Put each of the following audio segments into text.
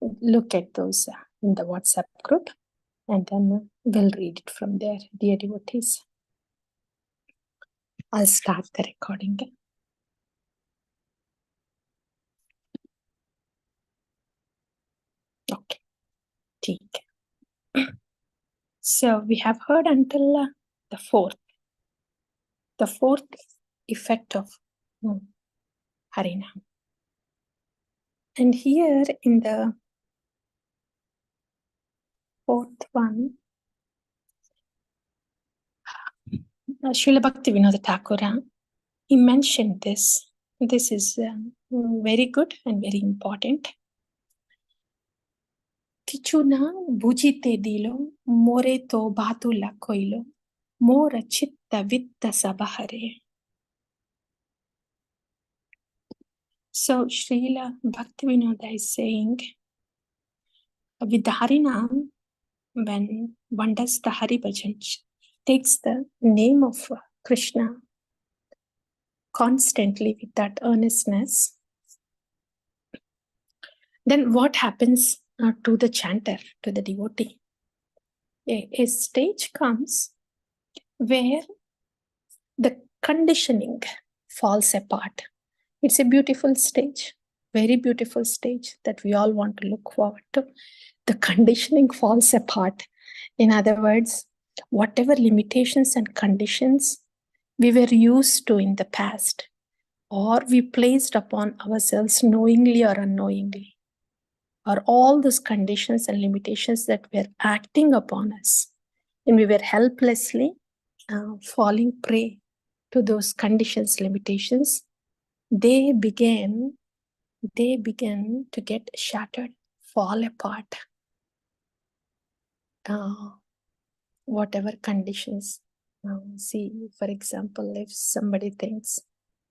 look at those in the WhatsApp group, and then we'll read it from there, dear devotees. I'll start the recording. Okay. ठीक. So we have heard until the fourth effect of Harinam. And here in the fourth one, Srila Bhaktivinoda Thakur, he mentioned this. This is very good and very important. Kichuna bujite dilo, more to batula koilo, more chitta vitta sabahare. So Srila Bhaktivinoda is saying, with the Harinam, when one does the Hari Bhajan, takes the name of Krishna constantly with that earnestness, then what happens to the chanter, to the devotee? A stage comes where the conditioning falls apart. It's a beautiful stage, very beautiful stage that we all want to look forward to. The conditioning falls apart. In other words, whatever limitations and conditions we were used to in the past, or we placed upon ourselves knowingly or unknowingly, or all those conditions and limitations that were acting upon us, and we were helplessly falling prey to those conditions, limitations, they began to get shattered, fall apart. Whatever conditions. See, for example, if somebody thinks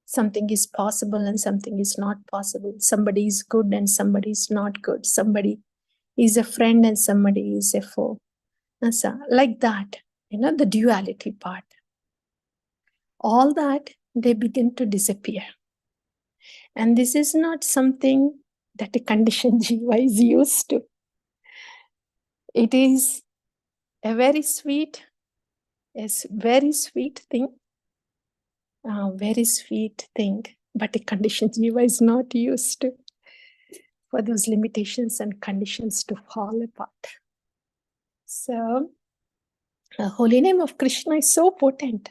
something is possible and something is not possible, somebody is good and somebody is not good, somebody is a friend and somebody is a foe, and so, like that, the duality part, all that, they begin to disappear. And this is not something that a conditioned jiva is used to. It is a very sweet thing, but a conditioned jiva is not used to for those limitations and conditions to fall apart. So the holy name of Krishna is so potent.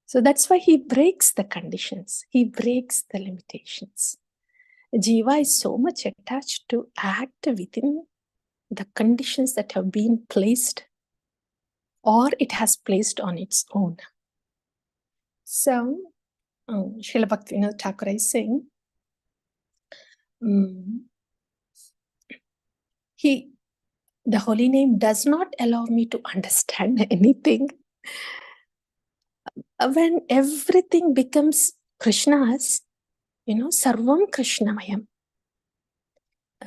So that's why he breaks the conditions. He breaks the limitations. Jiva is so much attached to act within the conditions that have been placed, or it has placed on its own. So Srila Bhaktivinoda Thakur is saying, the holy name does not allow me to understand anything. When everything becomes Krishna's, Sarvam Krishnamayam.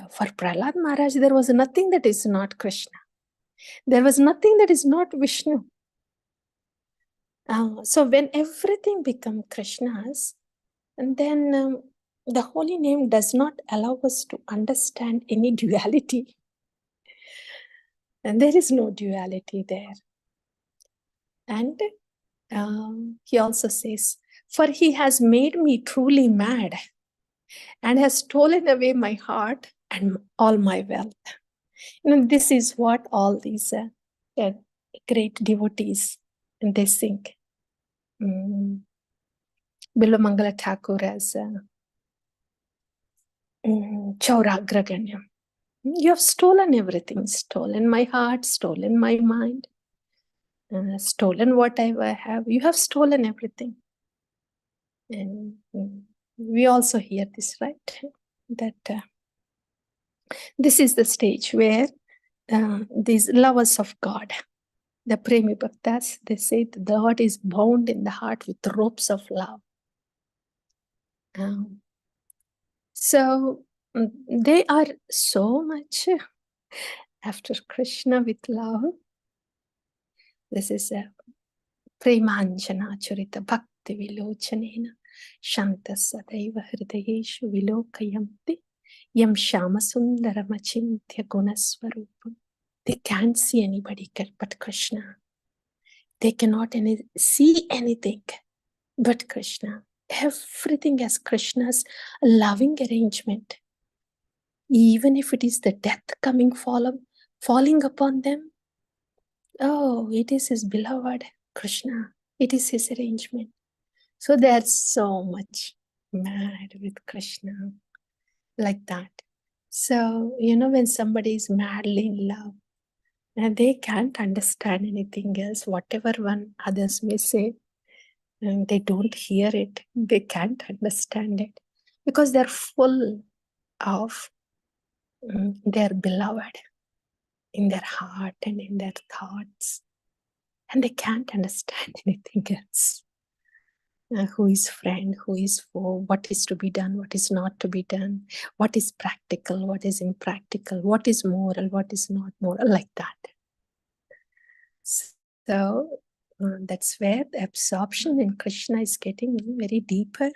For Prahlad Maharaj, there was nothing that is not Krishna. There was nothing that is not Vishnu. So when everything becomes Krishna's, and then the holy name does not allow us to understand any duality. And there is no duality there. And he also says, for he has made me truly mad and has stolen away my heart and all my wealth. This is what all these great devotees, and they sing. Bilamangala Thakur as Chauragraganyam. You have stolen everything, stolen my heart, stolen my mind, stolen whatever I have. You have stolen everything. And we also hear this, right? That this is the stage where these lovers of God, the Premi Bhaktas, they say the Lord is bound in the heart with ropes of love. So they are so much after Krishna with love. This is a Premanjana Charita Bhakti Vilochanena Shanta Sadaiva Hridayeshu Vilokayanti Yam Shama Sundaramachintya Gunaswarupam. They can't see anybody but Krishna. They cannot see anything but Krishna. Everything as Krishna's loving arrangement. Even if it is the death falling upon them, oh, it is his beloved Krishna. It is his arrangement. So they are so much mad with Krishna, like that. So, when somebody is madly in love, and they can't understand anything else, whatever one others may say, and they don't hear it, they can't understand it, because they're full of their beloved in their heart and in their thoughts, and they can't understand anything else. Who is friend, who is foe, what is to be done, what is not to be done, what is practical, what is impractical, what is moral, what is not moral, like that. So that's where the absorption in Krishna is getting very deeper,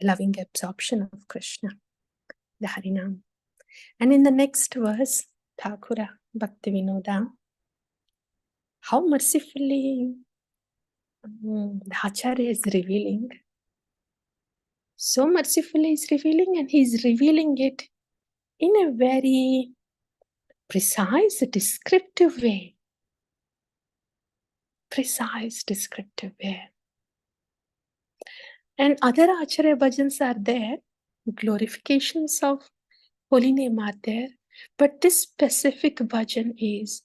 loving absorption of Krishna, the Harinam. And in the next verse, Thakura Bhaktivinoda, how mercifully the Acharya is revealing. So mercifully is revealing, and he is revealing it in a very precise, descriptive way. Precise, descriptive way. And other Acharya bhajans are there, glorifications of holy name are there, but this specific bhajan is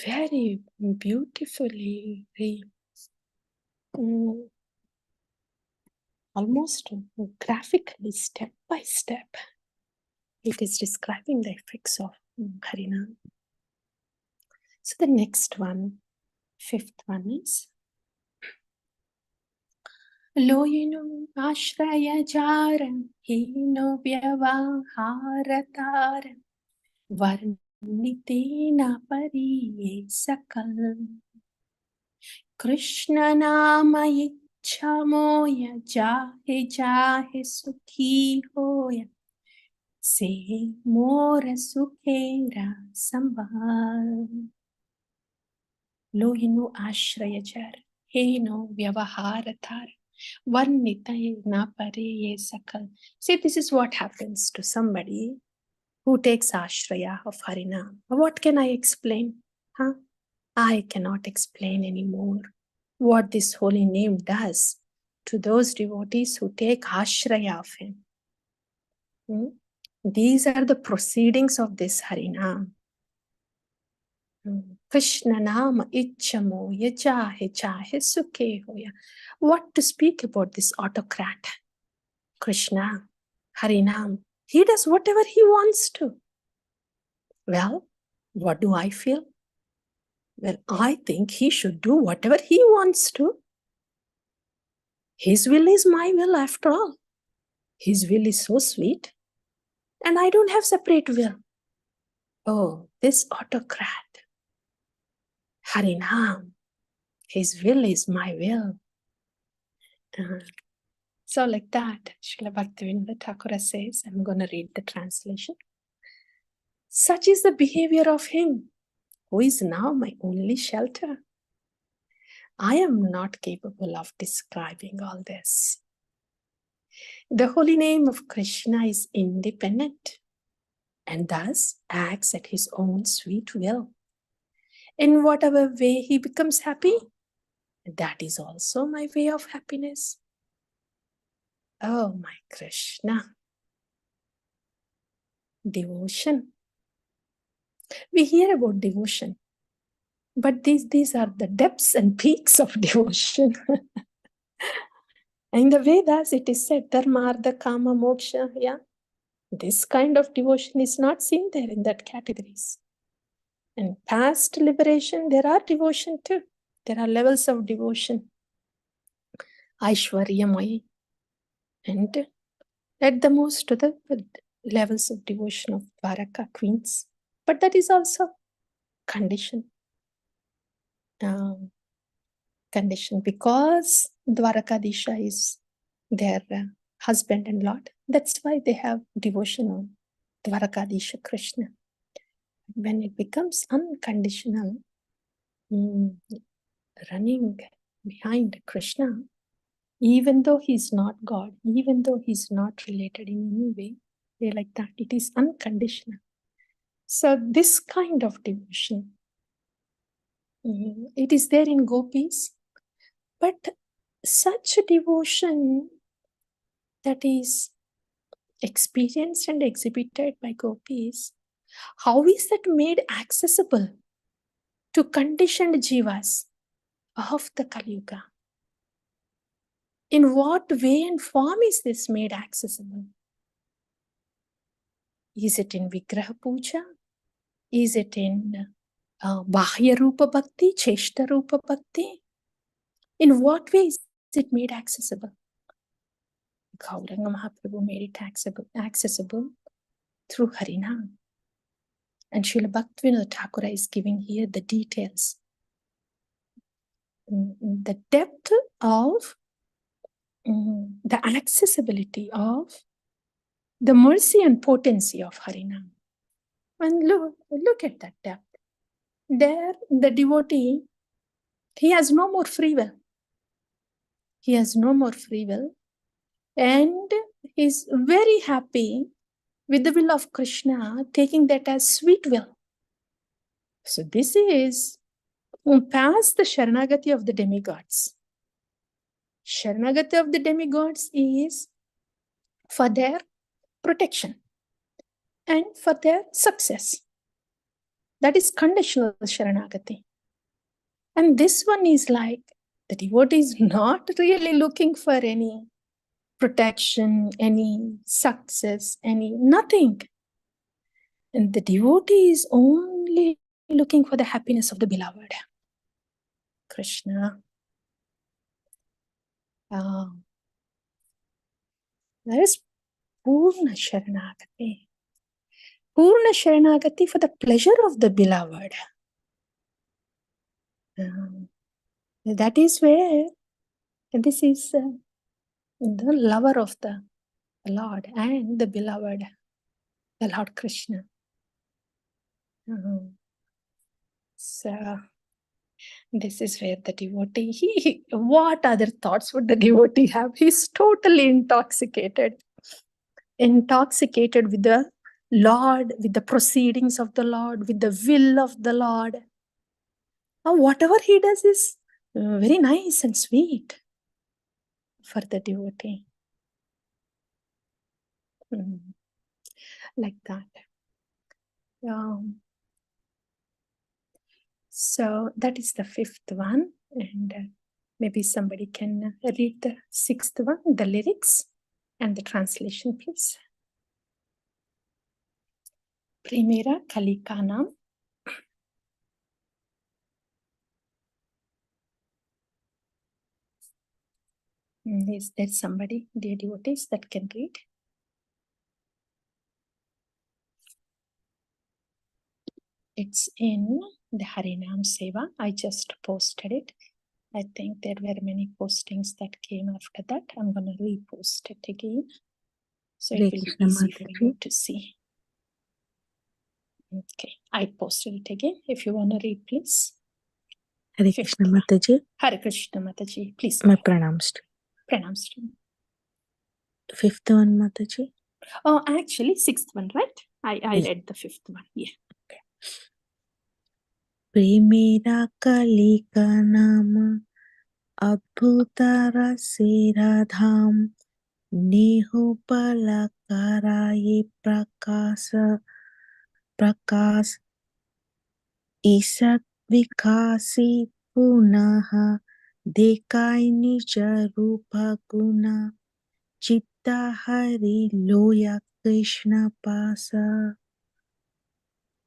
very beautifully, almost graphically, step by step, it is describing the effects of Harinam. So the next one, fifth one is Loyinu Ashraya Jaram Hino Vyavaharatam Varnitena Pariye Sakal Krishna Nama Ichhamoya Jahe Jahe Sukhi Hoya Se Mora Sukhera Sambal Lohinu Ashrayajar Heno Vyavaharatar Varnitena Pariye Sakal. See, this is what happens to somebody who takes Ashraya of Harinam. What can I explain? I cannot explain anymore what this holy name does to those devotees who take Ashraya of him. These are the proceedings of this Harinam. Krishna Nama Ichhamo Yajahe Jahe Sukhe Hoya. What to speak about this autocrat? Krishna, Harinam. He does whatever he wants to. Well, what do I feel? Well, I think he should do whatever he wants to. His will is my will after all. His will is so sweet, and I don't have separate will. Oh, this autocrat, Harinam, his will is my will. So like that, Srila Bhaktivinoda Thakura says, I'm going to read the translation. Such is the behavior of him who is now my only shelter. I am not capable of describing all this. The holy name of Krishna is independent and thus acts at his own sweet will. In whatever way he becomes happy, that is also my way of happiness. Oh, my Krishna. Devotion. We hear about devotion, but these are the depths and peaks of devotion. In the Vedas, it is said, Dharma, Artha, Kama, Moksha. Yeah, this kind of devotion is not seen there in that categories. And past liberation, there are devotion too. There are levels of devotion. Aishwaryamai. And at the most, to the levels of devotion of Dwaraka queens. But that is also condition. Condition because Dwarakadisha is their husband and Lord. That's why they have devotion on Dwarakadisha Krishna. When it becomes unconditional, running behind Krishna, even though he's not God, even though he's not related in any way, they're like that. It is unconditional. So this kind of devotion, it is there in gopis, but such a devotion that is experienced and exhibited by gopis, how is that made accessible to conditioned jivas of the Kali Yuga? In what way and form is this made accessible? Is it in Vigraha Puja? Is it in Bahya Rupa Bhakti, Cheshta Rupa Bhakti? In what way is it made accessible? Gauranga Mahaprabhu made it accessible through Harinam. And Srila Bhaktivinoda Thakura is giving here the details. The depth of the accessibility of the mercy and potency of Harinam. And look at that depth. There, the devotee, he has no more free will. He has no more free will. And he's very happy with the will of Krishna, taking that as sweet will. So this is past the Saranagati of the demigods. Saranagati of the demigods is for their protection and for their success. That is conditional Saranagati. And this one is like the devotee is not really looking for any protection, any success, nothing. And the devotee is only looking for the happiness of the beloved, Krishna. That is Purna Sharanagati. Purna Sharanagati for the pleasure of the beloved. That is where this is the lover of the Lord and the beloved, the Lord Krishna. So this is where the devotee, what other thoughts would the devotee have? He's totally intoxicated with the Lord, with the proceedings of the Lord, with the will of the Lord. Whatever he does is very nice and sweet for the devotee. Like that. So that is the fifth one. And maybe somebody can read the sixth one, the lyrics and the translation, please. Primera Kalikanam. Is there somebody, dear devotees, that can read? It's in the Harinam Seva. I just posted it. I think there were many postings that came after that. I'm going to repost it again. So it will be easy for you to see. Okay, I posted it again. If you want to read, please. Hare Krishna Mataji. Hare Krishna Mataji, please. My pranams. Pranams. Fifth one, Mataji. Oh, actually, sixth one, right? I read the fifth one. Yeah. Okay. Primera Kalikanam Abhutara Siradham Nihupalakaraye Prakas Isat Vikasi Punaha Dekai Nija Rupa Guna Chitta Hari Loya Krishna Pasa.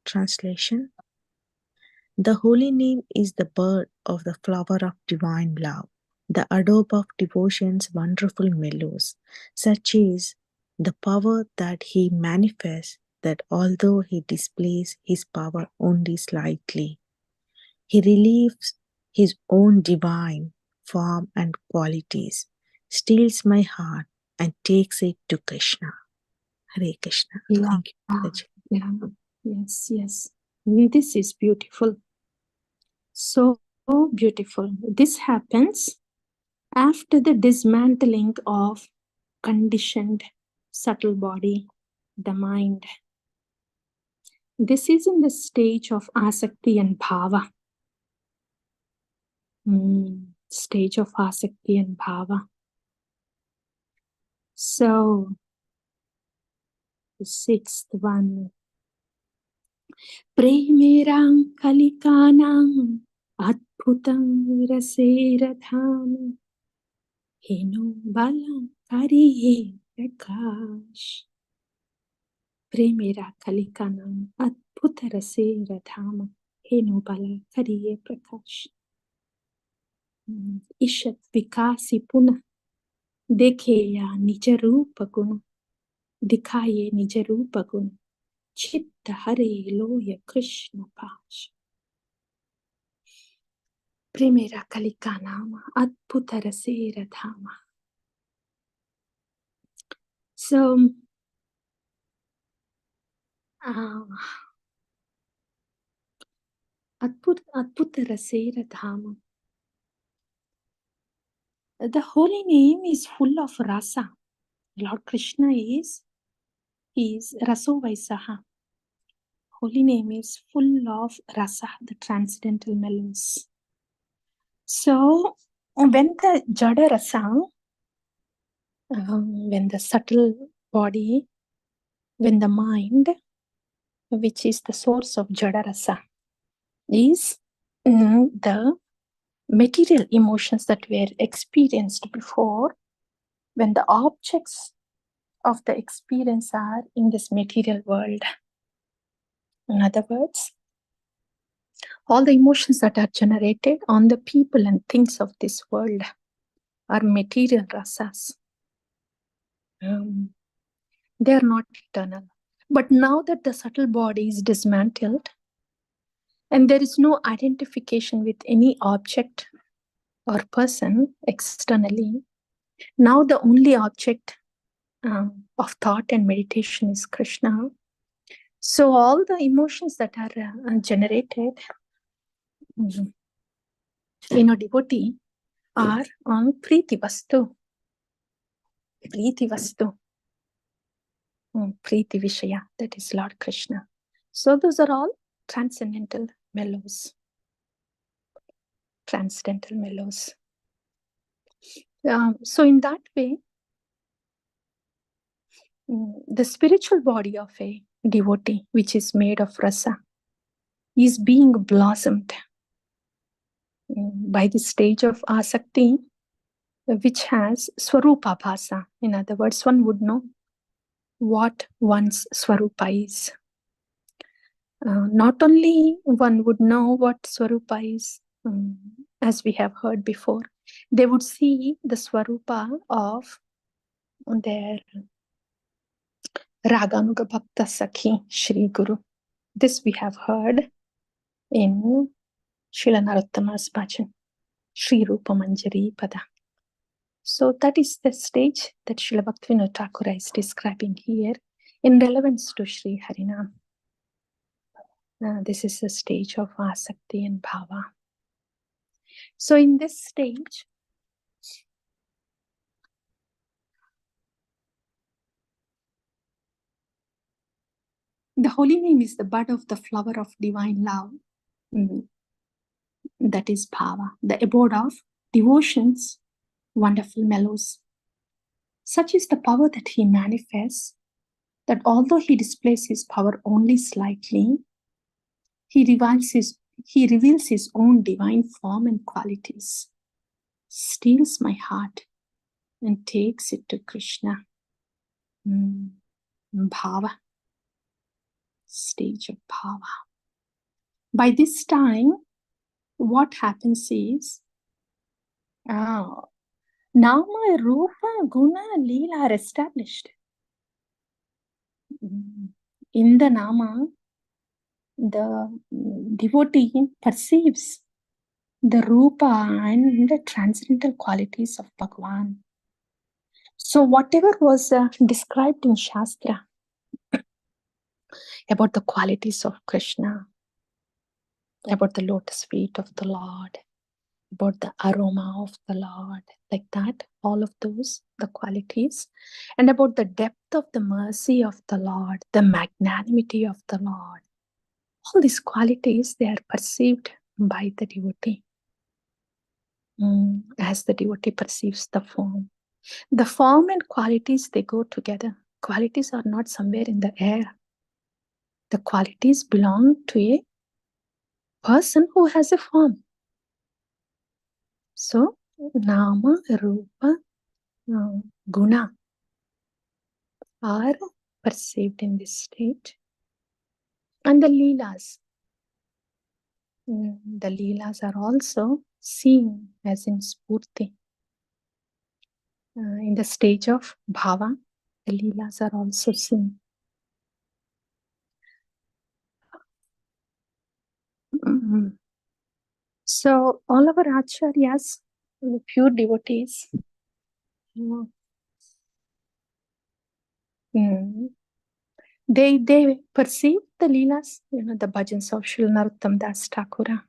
Translation. The holy name is the bird of the flower of divine love, the adobe of devotion's wonderful mellows. Such is the power that he manifests, that although he displays his power only slightly, he relieves his own divine form and qualities, steals my heart, and takes it to Krishna. Hare Krishna. Yeah. Thank you, Mataji. Yeah. Yes, yes. This is beautiful. So beautiful. This happens after the dismantling of conditioned subtle body, the mind. This is in the stage of asakti and bhava. Stage of asakti and bhava. So, the sixth one. Premerang kalikanang adbhutam raseradham heno balam kariye prakash. Premera kalikanam adbhuta raseradham heno bala kariye prakash. ईशत विकासी पुनः देखे या निज रूप गुण दिखाए निज रूप गुण चित्त हरे लोय कृष्ण पाश प्रेमेरा कलिका नाम अद्भुत रसेर धाम. So अद्भुत रसेर धाम. The holy name is full of rasa. Lord Krishna is Raso Vaisaha. Holy name is full of rasa, the transcendental melons. So, when the Jada rasa, when the subtle body, when the mind, which is the source of Jada rasa, is the material emotions that were experienced before, when the objects of the experience are in this material world. In other words, all the emotions that are generated on the people and things of this world are material rasas. They are not eternal. But now that the subtle body is dismantled and there is no identification with any object or person externally, now the only object of thought and meditation is Krishna. So all the emotions that are generated in a devotee are on Priti Vastu. Priti Vastu. Priti Vishaya, that is Lord Krishna. So those are all transcendental mellows. Transcendental mellows. So in that way, the spiritual body of a devotee, which is made of rasa, is being blossomed by the stage of asakti, which has swarupa bhasa. In other words, one would know what one's swarupa is. Not only one would know what swarupa is, as we have heard before, they would see the swarupa of their Raganuga Bhakta Sakhi Shri Guru. This we have heard in Srila Narottama's bhajan, Shri Rupa Manjari Pada. So that is the stage that Srila Bhaktivinoda Thakur is describing here in relevance to Shri Harinam. This is the stage of Asakti and Bhava. So in this stage, the holy name is the bud of the flower of divine love. That is Bhava, the abode of devotions, wonderful mellows. Such is the power that he manifests, that although he displays his power only slightly, he reveals his own divine form and qualities, steals my heart and takes it to Krishna. Bhava, stage of Bhava. By this time, what happens is, Nama, Rupa, Guna, Leela are established. In the Nama, the devotee perceives the Rupa and the transcendental qualities of Bhagavan. So whatever was described in Shastra about the qualities of Krishna, about the lotus feet of the Lord, about the aroma of the Lord, like that, all of those, the qualities, and about the depth of the mercy of the Lord, the magnanimity of the Lord. All these qualities, they are perceived by the devotee as the devotee perceives the form. The form and qualities, they go together. Qualities are not somewhere in the air. The qualities belong to a person who has a form. So, Nama, Rupa, Guna are perceived in this state. And the Leelas. The Leelas are also seen as in Spurti. In the stage of Bhava, the Leelas are also seen. So all our acharyas, pure devotees, they perceive the Leelas, the bhajans of Srila Narottam Das Thakura.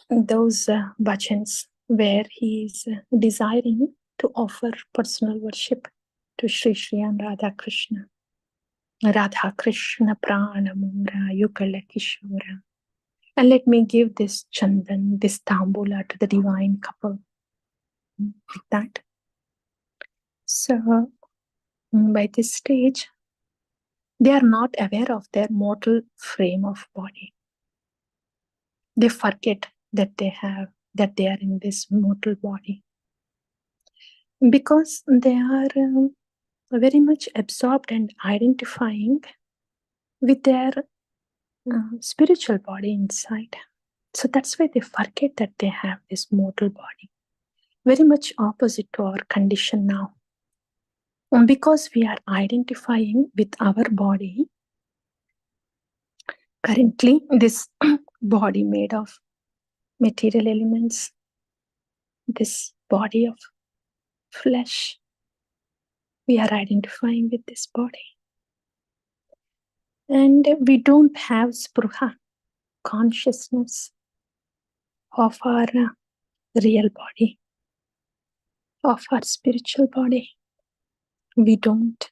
Those bhajans where he is desiring to offer personal worship to Sri Sri and Radha Krishna. Radha Krishna Pranamura Yukala Kishora. And let me give this chandan, this tambula to the divine couple. Like that. So, by this stage, they are not aware of their mortal frame of body. They forget that they are in this mortal body. Because they are very much absorbed and identifying with their spiritual body inside. So that's why they forget that they have this mortal body. Very much opposite to our condition now. Because we are identifying with our body, currently this body made of material elements, this body of flesh, we are identifying with this body. And we don't have spruha, consciousness of our real body, of our spiritual body. We don't.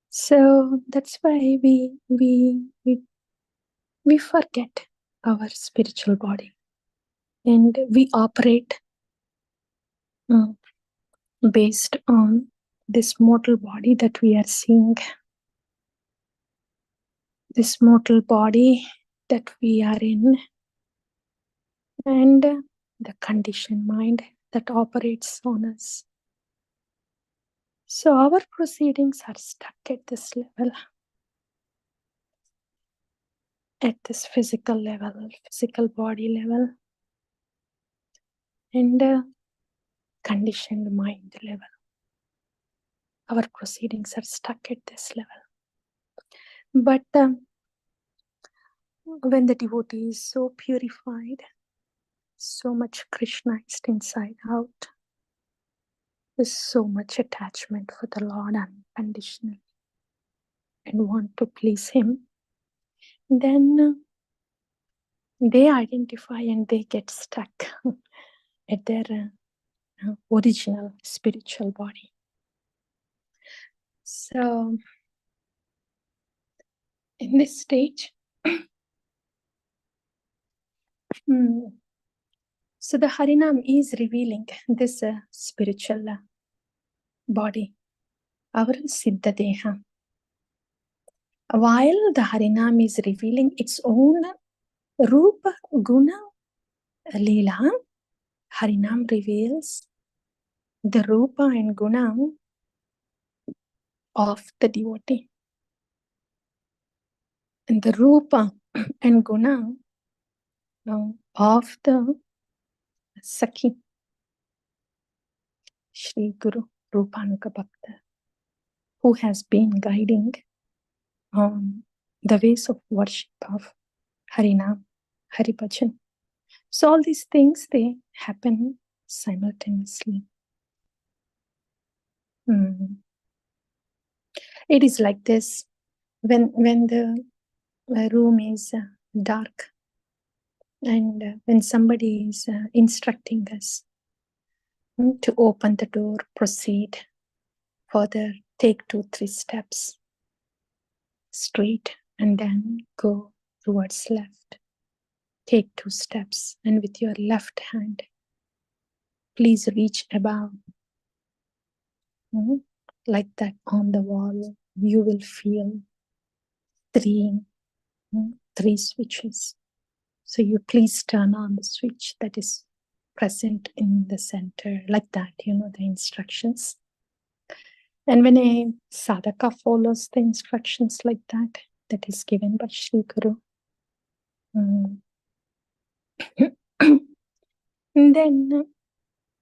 So that's why we forget our spiritual body, and we operate based on this mortal body that we are seeing, this mortal body that we are in, and the conditioned mind that operates on us. So our proceedings are stuck at this level, at this physical level, physical body level, and conditioned mind level. Our proceedings are stuck at this level. But when the devotee is so purified, so much Krishnized inside out, there's so much attachment for the Lord unconditionally and want to please Him, then they identify and they get stuck at their original spiritual body. So in this stage, so the Harinam is revealing this spiritual body, our Siddha Deha. While the Harinam is revealing its own Rupa, Guna, Leela, Harinam reveals the Rupa and Guna of the devotee. And the Rupa and Guna of the Sakhi, Shri Guru Rupanuga Bhakta, who has been guiding the ways of worship of Harinam, Hari Bhajan. So all these things, they happen simultaneously. It is like this. When the room is dark, and when somebody is instructing us to open the door, proceed further, take 2-3 steps straight, and then go towards left. Take 2 steps, and with your left hand, please reach above. Like that on the wall, you will feel 3 switches. So you please turn on the switch that is present in the center, like that, the instructions. And when a sadhaka follows the instructions like that, that is given by Sri Guru, and then,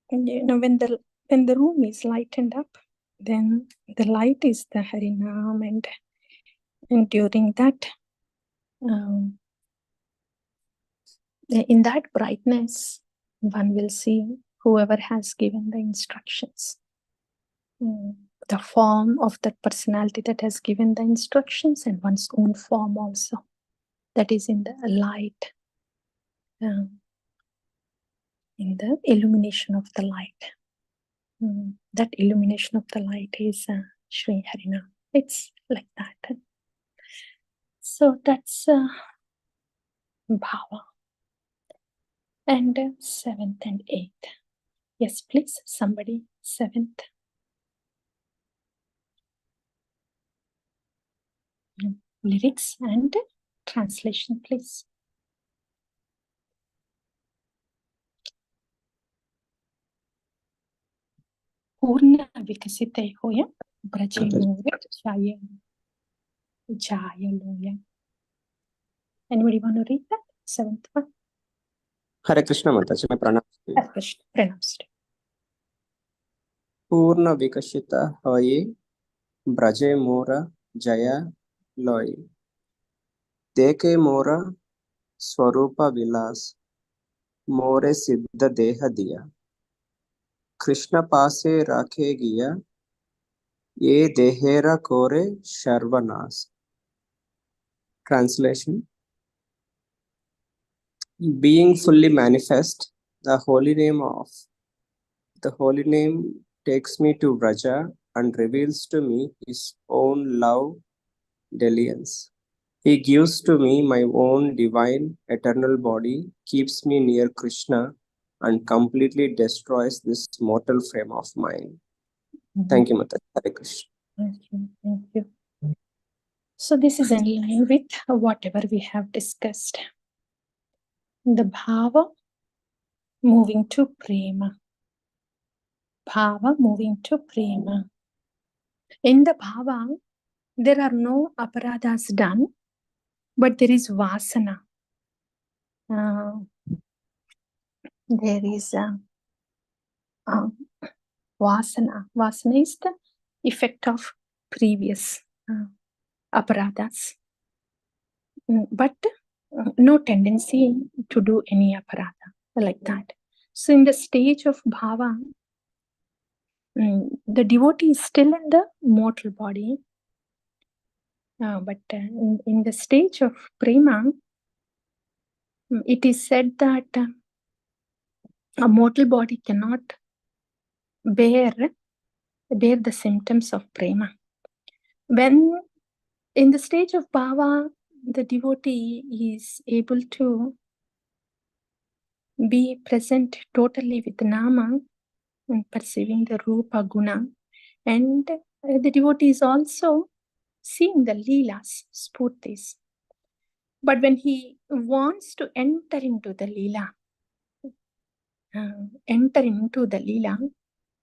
when the room is lightened up, then the light is the Harinam, and during that, in that brightness, one will see whoever has given the instructions, the form of that personality that has given the instructions, and one's own form also, that is in the light, in the illumination of the light. That illumination of the light is Sri Harinam. It's like that. So that's Bhava. And 7th and 8th. Yes, please, somebody, 7th. Lyrics and translation, please. Purna vikasite hoya brajemura jaya. Anybody want to read that? 7th one? Hare Krishna Mataji, मैं प्रणाम करती हूँ। Hare Krishna, pronounced. पूर्ण विकसित होई ब्रजे मोर जया लोई, देखे मोर स्वरूप विलास, मोरे सिद्ध देह दिया, कृष्ण पासे राखे गिया, ये देहेरा कोरे सर्वनाश. Translation: Being fully manifest, the holy name takes me to Vraja and reveals to me his own love dalliance. He gives to me my own divine eternal body, keeps me near Krishna, and completely destroys this mortal frame of mine. Thank you, Mataji. Hare Krishna. Thank you. So this is in line with whatever we have discussed. The bhava moving to prema. Bhava moving to prema. In the bhava, there are no aparadhas done, but there is vasana. There is vasana. Vasana is the effect of previous aparadhas, but no tendency to do any aparadha like that. So in the stage of bhava, the devotee is still in the mortal body, but in the stage of prema, it is said that a mortal body cannot bear the symptoms of prema. When in the stage of bhava, the devotee is able to be present totally with nama and perceiving the rupa guna, and the devotee is also seeing the leelas, spurtis. But when he wants to enter into the leela,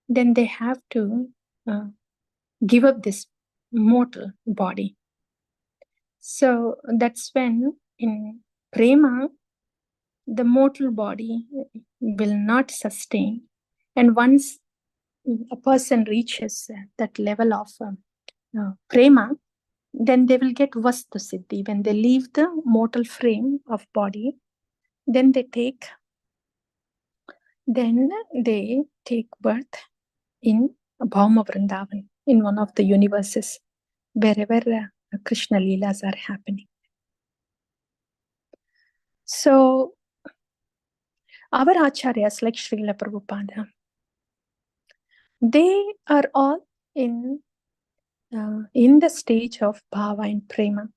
then they have to give up this mortal body. So that's when in prema, the mortal body will not sustain. And once a person reaches that level of prema, then they will get vastu siddhi. When they leave the mortal frame of body, Then they take birth in Bhauma Vrindavan, in one of the universes, wherever Krishna Leelas are happening. So, our acharyas like Srila Prabhupada, they are all in the stage of bhava and prema,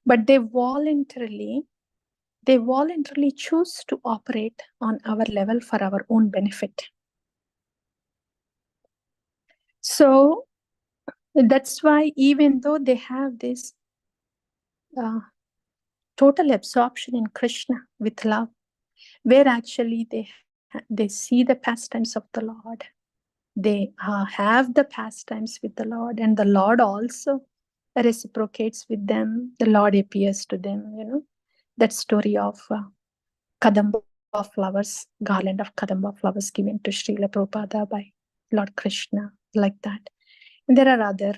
but they voluntarily choose to operate on our level for our own benefit. So that's why, even though they have this total absorption in Krishna with love, where actually they see the pastimes of the Lord, they have the pastimes with the Lord, and the Lord also reciprocates with them. The Lord appears to them. That story of Kadamba flowers, garland of Kadamba flowers given to Srila Prabhupada by Lord Krishna, like that. And there are other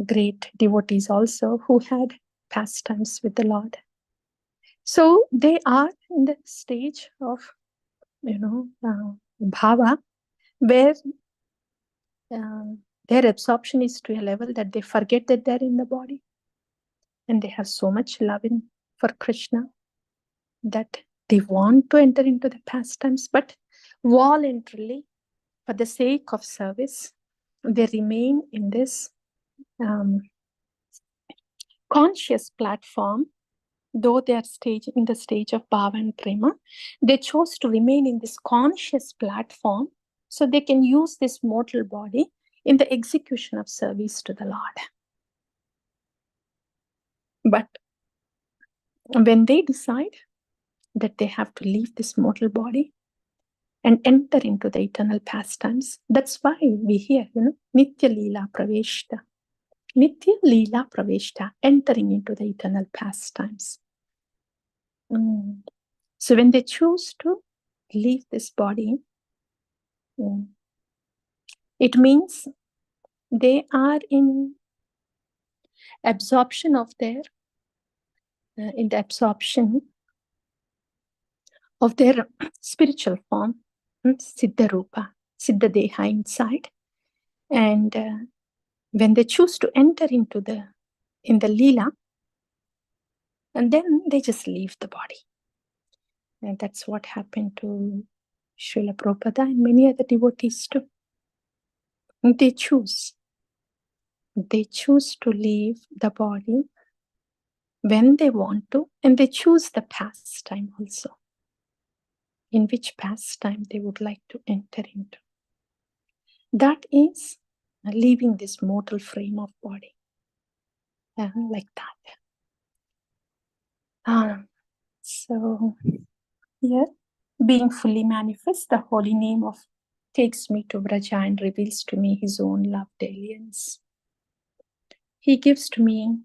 great devotees also who had pastimes with the Lord. So they are in the stage of, bhava, where their absorption is to a level that they forget that they're in the body. And they have so much love for Krishna that they want to enter into the pastimes, but voluntarily, for the sake of service, they remain in this conscious platform. Though they are in the stage of bhava and prema, they chose to remain in this conscious platform so they can use this mortal body in the execution of service to the Lord. But when they decide that they have to leave this mortal body and enter into the eternal pastimes, that's why we hear, Nitya Leela Praveshta. Nitya Leela Praveshta, entering into the eternal pastimes. So when they choose to leave this body, it means they are in absorption of their spiritual form, Siddha Rupa, Siddha Deha inside. And when they choose to enter into the Leela, and then they just leave the body. And that's what happened to Srila Prabhupada and many other devotees too. They choose to leave the body when they want to, and they choose the pastime also, in which pastime they would like to enter into. That is leaving this mortal frame of body, like that. So here, being fully manifest, the holy name of takes me to Vraja and reveals to me his own loved aliens. He gives to me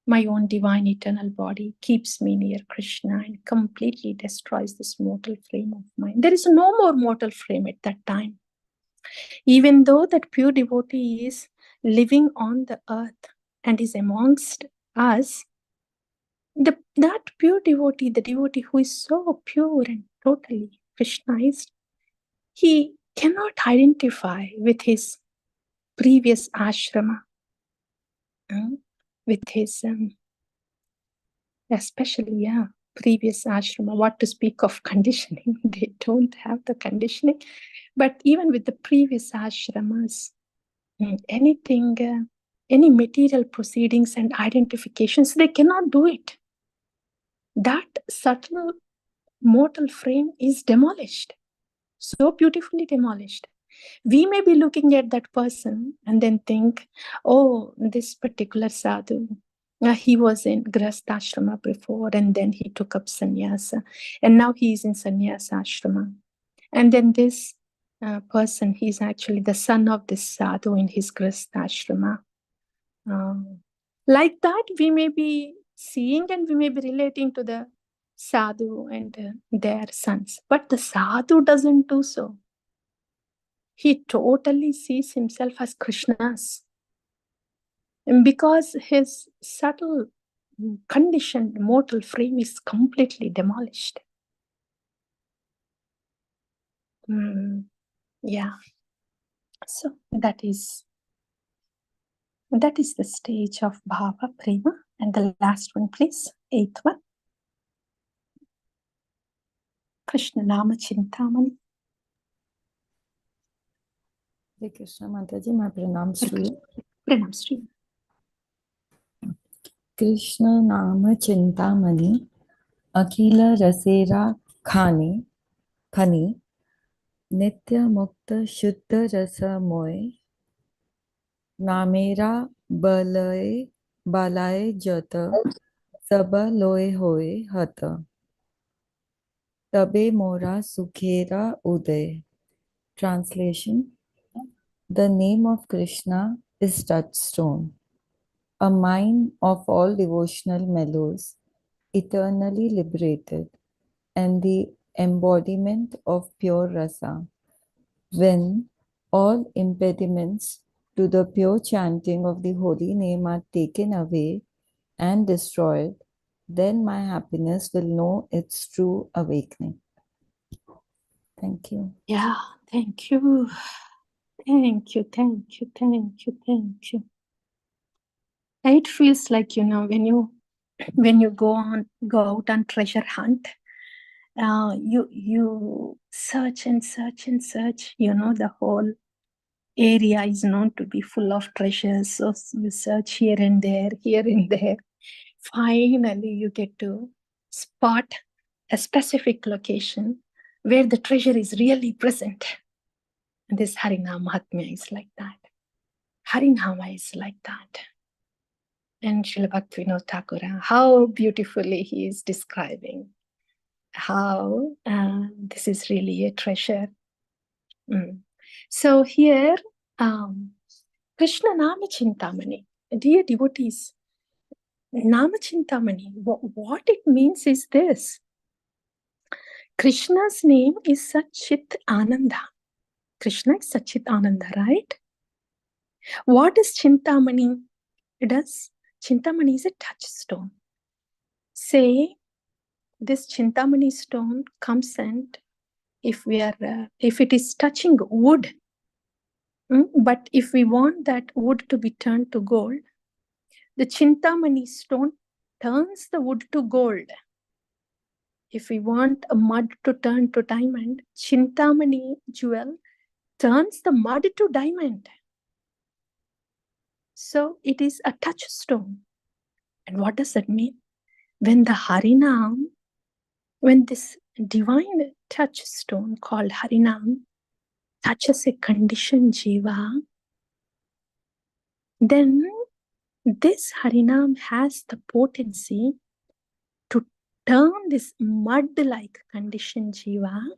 my own divine eternal body, keeps me near Krishna, and completely destroys this mortal frame of mine. There is no more mortal frame at that time. Even though that pure devotee is living on the earth and is amongst us, that pure devotee, the devotee who is so pure and totally Krishnized, he cannot identify with his previous ashrama, with his especially previous ashrama. What to speak of conditioning? They don't have the conditioning. But even with the previous ashramas, anything, any material proceedings and identifications, they cannot do it. That subtle mortal frame is demolished, so beautifully demolished. We may be looking at that person and then think, oh, this particular sadhu, he was in Grihastha ashrama before, and then he took up sannyasa, and now he is in sannyasa ashrama. And then this person, he's actually the son of this sadhu in his Grihastha ashrama. Like that, we may be seeing and we may be relating to the sadhu and their sons. But the sadhu doesn't do so. He totally sees himself as Krishna's. And because his subtle conditioned mortal frame is completely demolished. Yeah. So that is the stage of Bhava Prema. And the last one, please, 8th one. Krishna Nama Chintamani. Hare Krishna Mataji, my pranams to you. Pranams to you. Krishna Nama Chintamani, Akila Rasera Khani, Nitya Mukta Shuddha Rasa Moy, Namera Balaye Jata, Saba Loe Hoye Hata, Tabe Mora Sukhera Uday. Translation: The name of Krishna is touchstone, a mine of all devotional mellows, eternally liberated, and the embodiment of pure rasa. When all impediments to the pure chanting of the holy name are taken away and destroyed, then my happiness will know its true awakening. Thank you. Yeah, thank you. Thank you, thank you, thank you, thank you. It feels like, when you go out on treasure hunt, you search and search and search. The whole area is known to be full of treasures. So you search here and there, here and there. Finally, you get to spot a specific location where the treasure is really present. And this Harinam Mahatmya is like that. Harinama is like that. And Srila Bhaktivinoda Thakur, how beautifully he is describing how this is really a treasure. So here, Krishna Nama Chintamani, dear devotees, Nama Chintamani, what it means is this. Krishna's name is Satchit Ananda. Krishna is Satchit Ananda, right? What is Chintamani? Chintamani is a touchstone. Say, this Chintamani stone comes and if it is touching wood, but if we want that wood to be turned to gold, the Chintamani stone turns the wood to gold. If we want a mud to turn to diamond, Chintamani jewel turns the mud to diamond. So it is a touchstone. And what does that mean? When the Harinam, when this divine touchstone called Harinam touches a conditioned jiva, then this Harinam has the potency to turn this mud-like conditioned jiva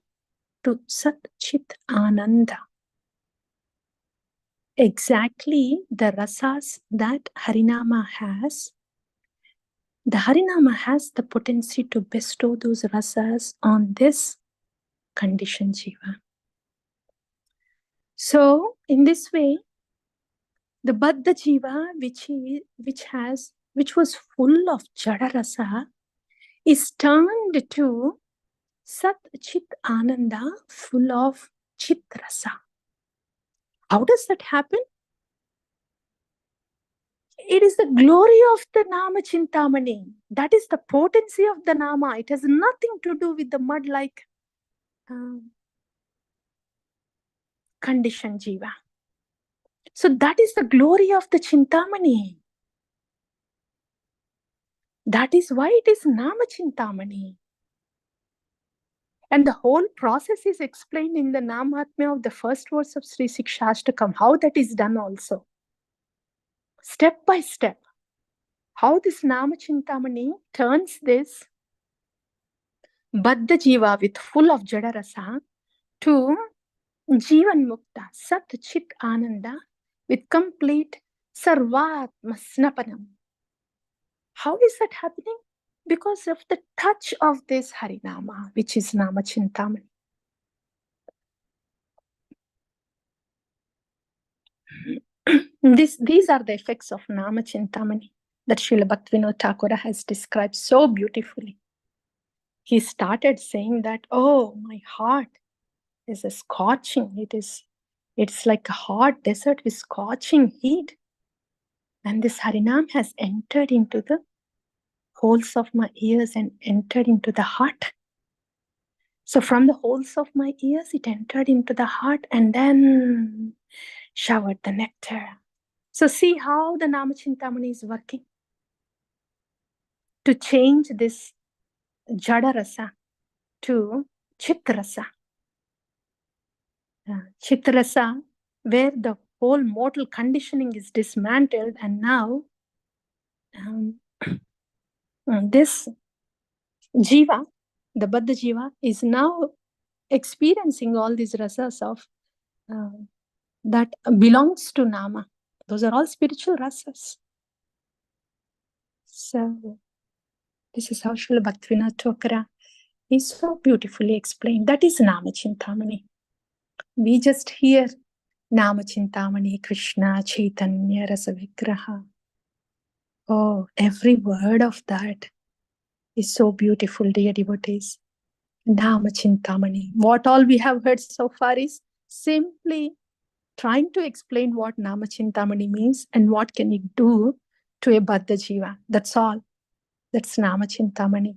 to Sat Chit Ananda. Exactly the rasas that Harinama has, the Harinama has the potency to bestow those rasas on this conditioned jiva. So, in this way, the Baddha jiva, which was full of Jada rasa, is turned to Sat Chit Ananda, full of Chit rasa. How does that happen? It is the glory of the Nama Chintamani. That is the potency of the Nama. It has nothing to do with the mud-like conditioned jiva. So that is the glory of the Chintamani. That is why it is Nama Chintamani. And the whole process is explained in the Namahatmya of the first verse of Sri Sikshashtakam, how that is done also. Step by step. How this Nama Chintamani turns this Baddha Jiva with full of Jada Rasa to Jivan Mukta, Sat Chit Ananda with complete Sarvatma Snapanam. How is that happening? Because of the touch of this Harinama, which is Nama Chintamani. These are the effects of Nama Chintamani. that Srila Bhaktivinoda Thakur has described so beautifully. He started saying that, oh, my heart is a scorching. It's like a hot desert with scorching heat. And this Harinam has entered into the holes of my ears and entered into the heart. So from the holes of my ears, it entered into the heart and then showered the nectar. So see how the Namachintamani is working to change this Jada Rasa to Chitrasa. Chitrasa, where the whole mortal conditioning is dismantled, and now this Jiva, the Baddha Jiva, is now experiencing all these rasas of that belongs to Nama. Those are all spiritual rasas. So this is how Srila Bhaktivinoda Thakur is so beautifully explained. That is Nama Chintamani. We just hear Nama Chintamani, Krishna, Chaitanya, Rasa Vigraha. Oh, every word of that is so beautiful, dear devotees. Nama Chintamani. What all we have heard so far is simply trying to explain what Nama Chintamani means and what can it do to a Baddha Jiva. That's all. That's Nama Chintamani.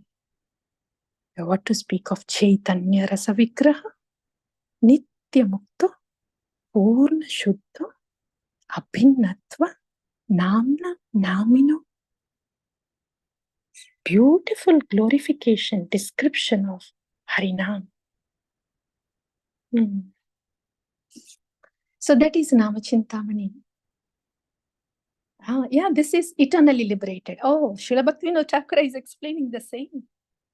What to speak of Chaitanya Rasa Vigraha? Nitya Mukta, Purna Shuddha, Abhinnatva, Namna, Namino. Beautiful glorification, description of Harinam. So that is Nama Chintamani. Yeah, this is eternally liberated. Oh, Srila Bhaktivinoda Thakur is explaining the same.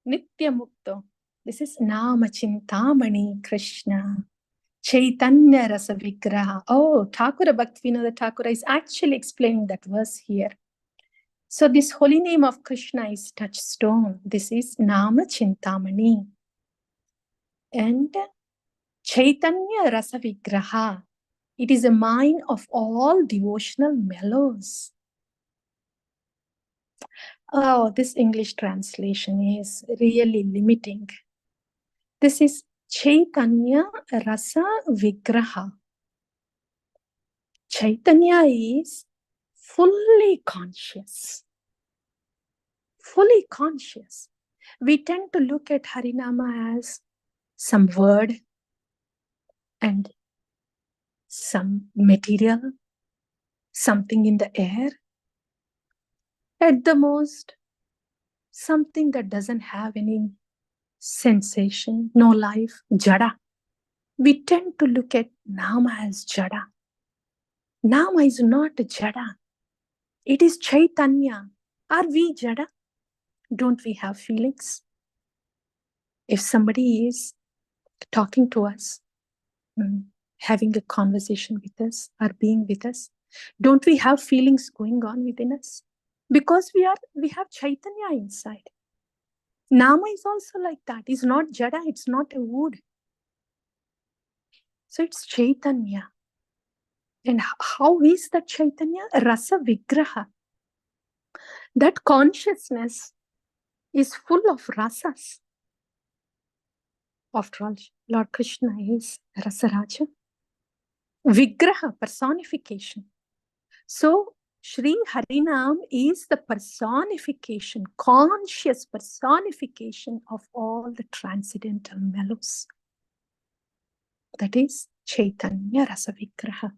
Nitya Mukta. This is Nama Chintamani Krishna. Chaitanya Rasa Vigraha. Oh, Thakur Bhaktivinoda Thakur is actually explaining that verse here. So this holy name of Krishna is touchstone. This is Nama Chintamani. And Chaitanya Rasa Vigraha. It is a mine of all devotional mellows. Oh, this English translation is really limiting. This is Chaitanya Rasa Vigraha. Chaitanya is fully conscious. Fully conscious. We tend to look at Harinama as some word and some material, something in the air. At the most, something that doesn't have any sensation, no life, jada. We tend to look at Nama as jada. Nama is not jada. It is Chaitanya. Are we jada? Don't we have feelings? If somebody is talking to us, having a conversation with us, or being with us, don't we have feelings going on within us? Because we have Chaitanya inside. Nama is also like that. It's not jada, it's not a wood. So it's Chaitanya. And how is that Chaitanya? Rasa Vigraha. That consciousness is full of rasas. After all, Lord Krishna is Rasaraja. Vigraha, personification. So Sri Harinam is the personification, conscious personification of all the transcendental mellows. That is Chaitanya Rasa Vigraha.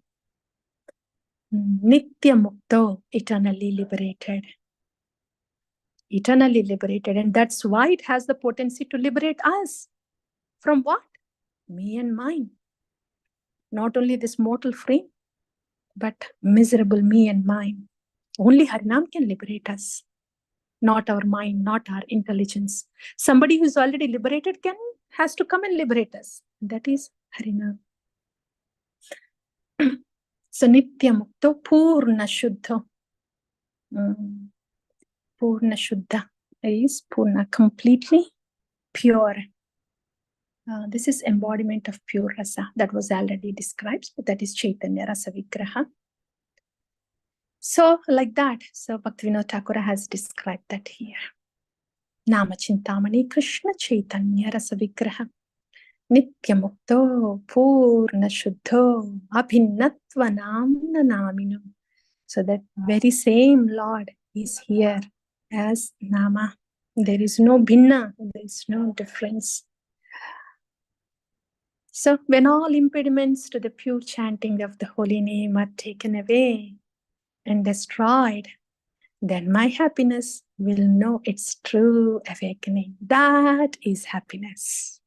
Nitya Mukta, eternally liberated. Eternally liberated. And that's why it has the potency to liberate us. From what? Me and mine. Not only this mortal frame, but miserable me and mine. Only Harinam can liberate us. Not our mind, not our intelligence. Somebody who's already liberated has to come and liberate us. That is Harinam. So Nitya Mukta Purna Shuddha. Purna Shuddha is Purna, completely pure. This is embodiment of pure rasa that was already described, but that is Chaitanya Rasa Vigraha. So, like that. So, Bhaktivinoda Thakur has described that here. Nama Chintamani Krishna Chaitanya Rasa Vigraha Nityamukto Purna Shuddho Abhinatva Namna Namino. So, that very same Lord is here as Nama. There is no bhinna, there is no difference. So, when all impediments to the pure chanting of the holy name are taken away and destroyed, then my happiness will know its true awakening. That is happiness.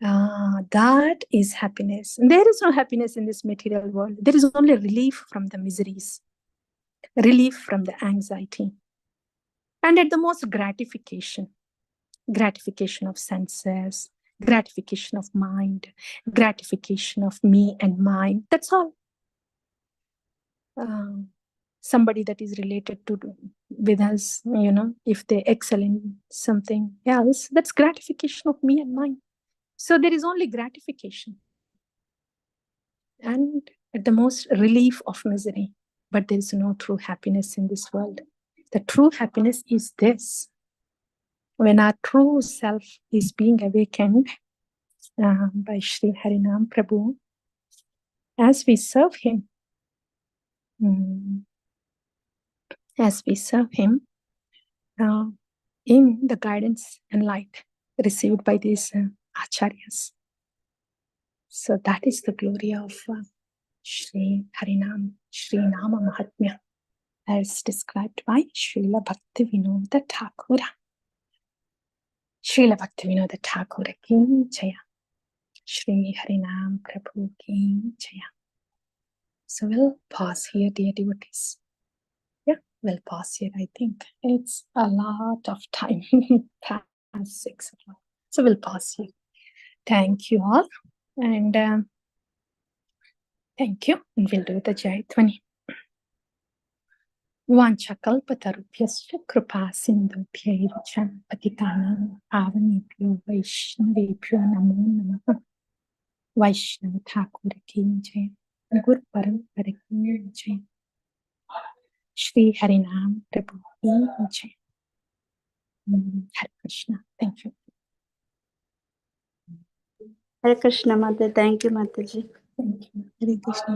That is happiness. And there is no happiness in this material world. There is only relief from the miseries, relief from the anxiety, and at the most gratification of senses, gratification of mind, gratification of me and mine. That's all. Somebody that is related to with us, if they excel in something else, that's gratification of me and mine. So there is only gratification and at the most relief of misery, but there is no true happiness in this world. The true happiness is this: when our true self is being awakened by Sri Harinam Prabhu, as we serve him, in the guidance and light received by these acharyas. So that is the glory of Sri Harinam, Sri Nama Mahatmya, as described by Srila Bhaktivinoda Thakura. Srila Bhaktivinoda Thakura ki jaya. Sri Harinam Prabhu ki jaya. So we'll pause here, dear devotees. Yeah, we'll pause here. I think it's a lot of time past 6 o'clock. So we'll pause here. Thank you all. And thank you. And we'll do the Jayatwani. Vanchakalpatarubhyascha kripa sindhubhyaivacha patitanam pavanebhyo vaishnavebhyo namo namaha. Vaishnava Thakur ki jai. Guru Parampara ki jai. Shri Harinam Prabhu ki jai. Hare Krishna. Thank you. Hare Krishna, Mother. Thank you, Mataji. Thank you. Hare Krishna.